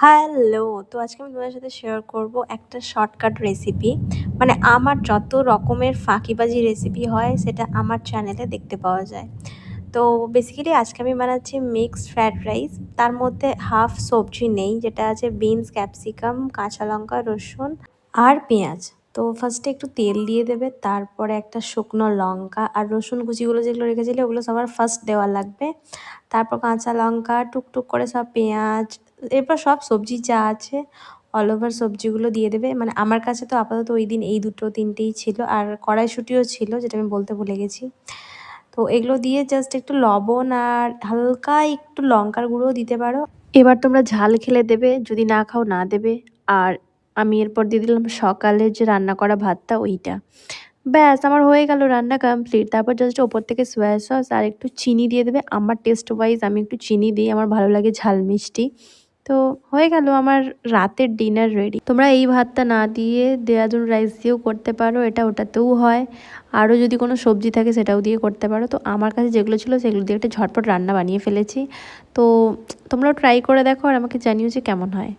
Hello! তো আজকে আমি তোমাদের সাথে শেয়ার করব একটা শর্টকাট রেসিপি। মানে আমার যত রকমের ফাঁকিবাজি রেসিপি হয় সেটা আমার চ্যানেলে দেখতে পাওয়া যায়। তো বেসিক্যালি আজকে আমি বানাচ্ছি মিক্সড ফ্রাইড রাইস। তার মধ্যে হাফ সবজি নেই, যেটা আছে বিনস, ক্যাপসিকাম, কাঁচা লঙ্কা, রসুন আর পেঁয়াজ। তো ফার্স্টে একটু তেল দিয়ে দেবে, তারপরে একটা শুকনো লঙ্কা আর রসুন কুচিগুলো যেগুলো রেখেছিলে ওগুলো সবার ফার্স্ট দেওয়া লাগবে। তারপর কাঁচা লঙ্কা, টুকটুক করে সব পেঁয়াজ, এরপর সব সবজি যা আছে অল ওভার সবজিগুলো দিয়ে দেবে। মানে আমার কাছে তো আপাতত ওই দিন এই দুটো তিনটেই ছিল, আর কড়াইশুঁটিও ছিল যেটা আমি বলতে ভুলে গেছি। তো এগুলো দিয়ে জাস্ট একটু লবণ আর হালকা একটু লঙ্কার গুঁড়োও দিতে পারো। এবার তোমরা ঝাল খেলে দেবে, যদি না খাও না দেবে। আর আমি এরপর দিয়ে দিলাম সকালের যে রান্না করা ভাতটা, ওইটা। ব্যাস আমার হয়ে গেল, রান্না কমপ্লিট। তারপর জাস্ট ওপর থেকে সোয়া সস আর একটু চিনি দিয়ে দেবে। আমার টেস্ট ওয়াইজ আমি একটু চিনি দিই, আমার ভালো লাগে ঝাল মিষ্টি। তো হয়ে গেল আমার রাতের ডিনার রেডি। তোমরা এই ভাতটা না দিয়ে দেহরাদুন রাইস দিয়েও করতে পারো, এটা ওটাতেও হয়। আরও যদি কোনো সবজি থাকে সেটাও দিয়ে করতে পারো। তো আমার কাছে যেগুলো ছিল সেগুলো দিয়ে একটা ঝটপট রান্না বানিয়ে ফেলেছি। তো তোমরাও ট্রাই করে দেখো আর আমাকে জানিও যে কেমন হয়।